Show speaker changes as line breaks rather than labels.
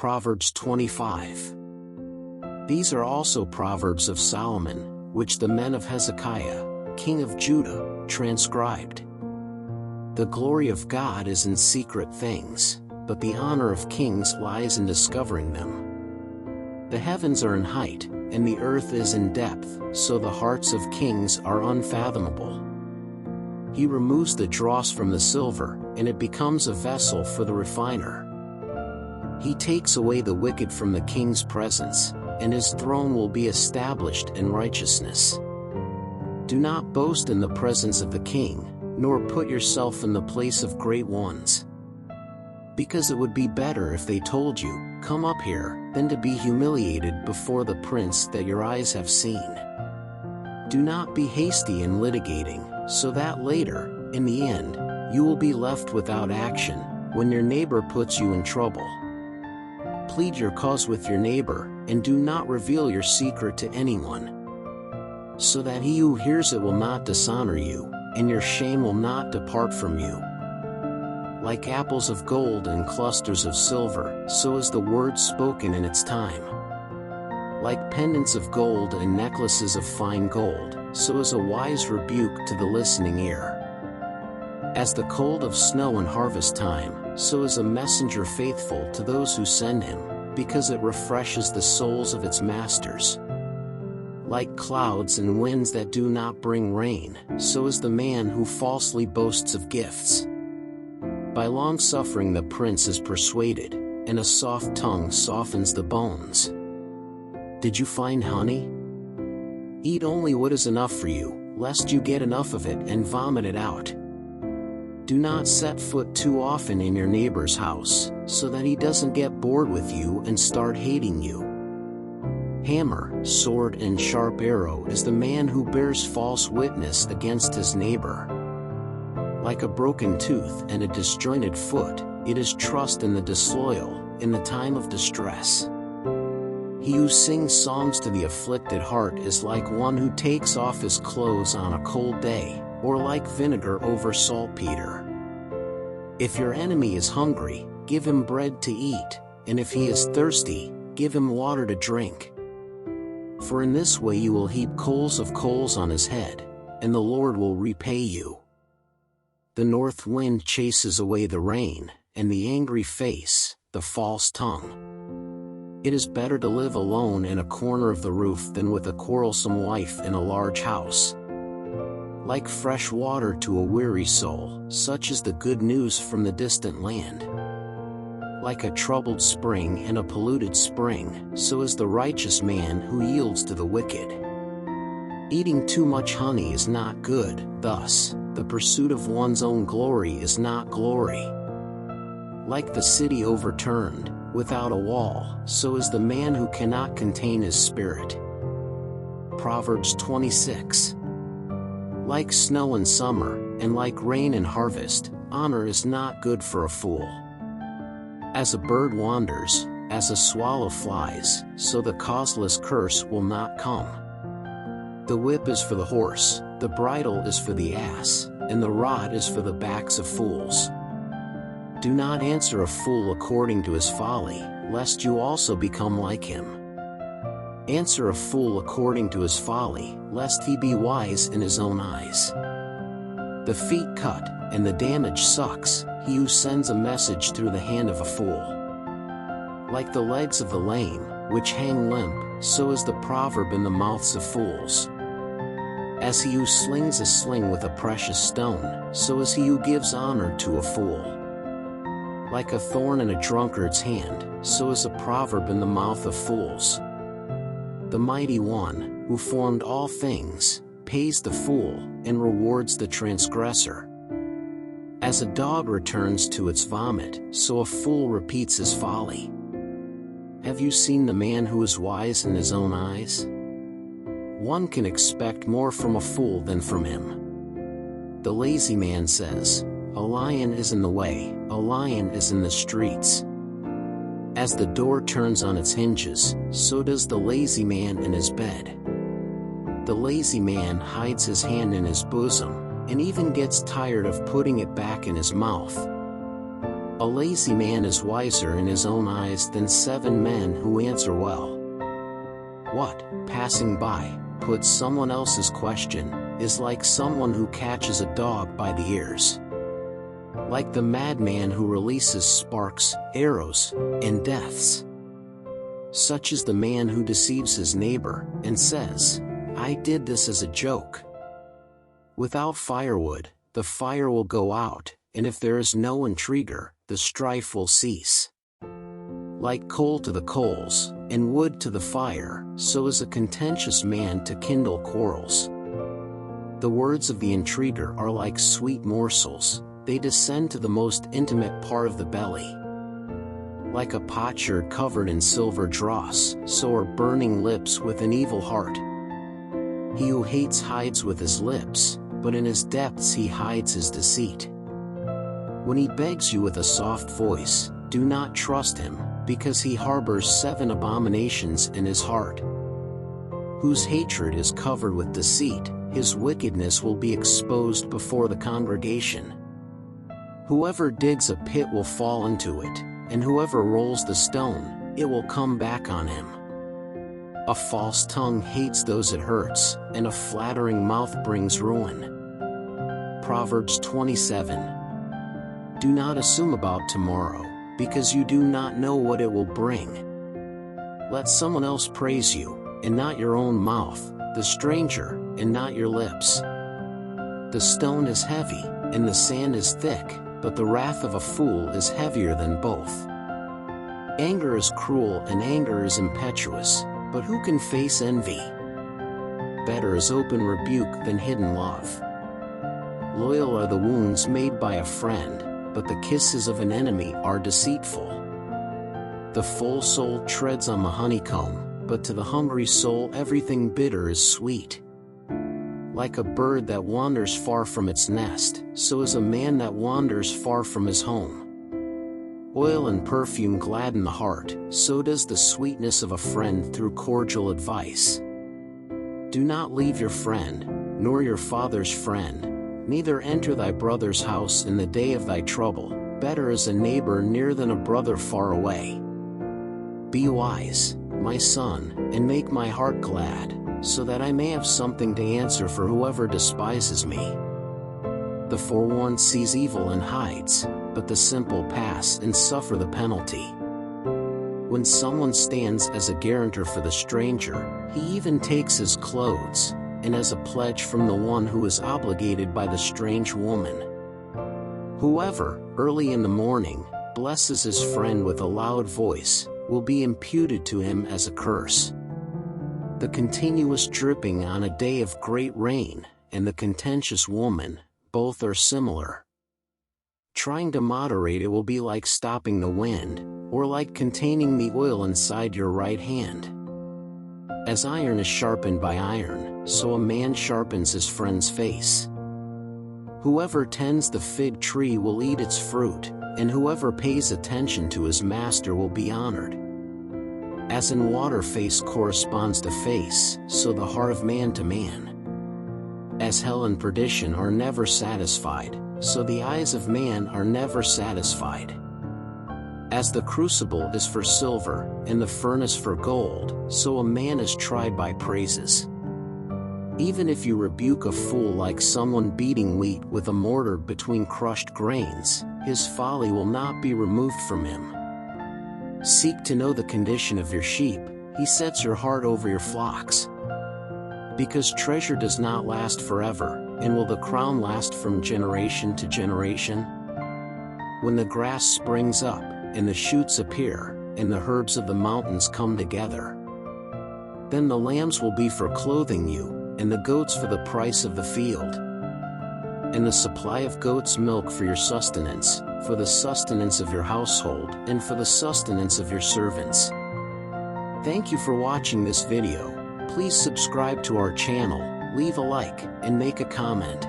Proverbs 25. These are also Proverbs of Solomon, which the men of Hezekiah, king of Judah, transcribed. The glory of God is in secret things, but the honor of kings lies in discovering them. The heavens are in height, and the earth is in depth, so the hearts of kings are unfathomable. He removes the dross from the silver, and it becomes a vessel for the refiner. He takes away the wicked from the king's presence, and his throne will be established in righteousness. Do not boast in the presence of the king, nor put yourself in the place of great ones. Because it would be better if they told you, "Come up here," than to be humiliated before the prince that your eyes have seen. Do not be hasty in litigating, so that later, in the end, you will be left without action, when your neighbor puts you in trouble. Plead your cause with your neighbor, and do not reveal your secret to anyone, so that he who hears it will not dishonor you, and your shame will not depart from you. Like apples of gold and clusters of silver, so is the word spoken in its time. Like pendants of gold and necklaces of fine gold, so is a wise rebuke to the listening ear. As the cold of snow in harvest time, so is a messenger faithful to those who send him, because it refreshes the souls of its masters. Like clouds and winds that do not bring rain, so is the man who falsely boasts of gifts. By long-suffering the prince is persuaded, and a soft tongue softens the bones. Did you find honey? Eat only what is enough for you, lest you get enough of it and vomit it out. Do not set foot too often in your neighbor's house, so that he doesn't get bored with you and start hating you. Hammer, sword and sharp arrow is the man who bears false witness against his neighbor. Like a broken tooth and a disjointed foot, it is trust in the disloyal, in the time of distress. He who sings songs to the afflicted heart is like one who takes off his clothes on a cold day, or like vinegar over saltpeter. If your enemy is hungry, give him bread to eat, and if he is thirsty, give him water to drink. For in this way you will heap coals of coals on his head, and the Lord will repay you. The north wind chases away the rain, and the angry face, the false tongue. It is better to live alone in a corner of the roof than with a quarrelsome wife in a large house. Like fresh water to a weary soul, such is the good news from the distant land. Like a troubled spring and a polluted spring, so is the righteous man who yields to the wicked. Eating too much honey is not good, thus, the pursuit of one's own glory is not glory. Like the city overturned, without a wall, so is the man who cannot contain his spirit. Proverbs 26. Like snow in summer, and like rain in harvest, honor is not good for a fool. As a bird wanders, as a swallow flies, so the causeless curse will not come. The whip is for the horse, the bridle is for the ass, and the rod is for the backs of fools. Do not answer a fool according to his folly, lest you also become like him. Answer a fool according to his folly, lest he be wise in his own eyes. The feet cut, and the damage sucks, he who sends a message through the hand of a fool. Like the legs of the lame, which hang limp, so is the proverb in the mouths of fools. As he who slings a sling with a precious stone, so is he who gives honor to a fool. Like a thorn in a drunkard's hand, so is a proverb in the mouth of fools. The mighty one, who formed all things, pays the fool, and rewards the transgressor. As a dog returns to its vomit, so a fool repeats his folly. Have you seen the man who is wise in his own eyes? One can expect more from a fool than from him. The lazy man says, "A lion is in the way, a lion is in the streets." As the door turns on its hinges, so does the lazy man in his bed. The lazy man hides his hand in his bosom, and even gets tired of putting it back in his mouth. A lazy man is wiser in his own eyes than 7 men who answer well. What, passing by, puts someone else's question, is like someone who catches a dog by the ears. Like the madman who releases sparks, arrows, and deaths. Such is the man who deceives his neighbor, and says, "I did this as a joke." Without firewood, the fire will go out, and if there is no intriguer, the strife will cease. Like coal to the coals, and wood to the fire, so is a contentious man to kindle quarrels. The words of the intriguer are like sweet morsels, they descend to the most intimate part of the belly. Like a potsherd covered in silver dross, so are burning lips with an evil heart. He who hates hides with his lips, but in his depths he hides his deceit. When he begs you with a soft voice, do not trust him, because he harbors 7 abominations in his heart. Whose hatred is covered with deceit, his wickedness will be exposed before the congregation. Whoever digs a pit will fall into it, and whoever rolls the stone, it will come back on him. A false tongue hates those it hurts, and a flattering mouth brings ruin. Proverbs 27. Do not assume about tomorrow, because you do not know what it will bring. Let someone else praise you, and not your own mouth, the stranger, and not your lips. The stone is heavy, and the sand is thick, but the wrath of a fool is heavier than both. Anger is cruel and anger is impetuous, but who can face envy? Better is open rebuke than hidden love. Loyal are the wounds made by a friend, but the kisses of an enemy are deceitful. The full soul treads on the honeycomb, but to the hungry soul everything bitter is sweet. Like a bird that wanders far from its nest, so is a man that wanders far from his home. Oil and perfume gladden the heart, so does the sweetness of a friend through cordial advice. Do not leave your friend, nor your father's friend, neither enter thy brother's house in the day of thy trouble. Better is a neighbor near than a brother far away. Be wise, my son, and make my heart glad, so that I may have something to answer for whoever despises me. The forewarned sees evil and hides, but the simple pass and suffer the penalty. When someone stands as a guarantor for the stranger, he even takes his clothes, and as a pledge from the one who is obligated by the strange woman. Whoever, early in the morning, blesses his friend with a loud voice, will be imputed to him as a curse. The continuous dripping on a day of great rain, and the contentious woman, both are similar. Trying to moderate it will be like stopping the wind, or like containing the oil inside your right hand. As iron is sharpened by iron, so a man sharpens his friend's face. Whoever tends the fig tree will eat its fruit, and whoever pays attention to his master will be honored. As in water face corresponds to face, so the heart of man to man. As hell and perdition are never satisfied, so the eyes of man are never satisfied. As the crucible is for silver, and the furnace for gold, so a man is tried by praises. Even if you rebuke a fool like someone beating wheat with a mortar between crushed grains, his folly will not be removed from him. Seek to know the condition of your sheep, he sets your heart over your flocks. Because treasure does not last forever, and will the crown last from generation to generation? When the grass springs up, and the shoots appear, and the herbs of the mountains come together, then the lambs will be for clothing you, and the goats for the price of the field, and the supply of goat's milk for your sustenance, for the sustenance of your household, and for the sustenance of your servants. Thank you for watching this video. Please subscribe to our channel, leave a like, and make a comment.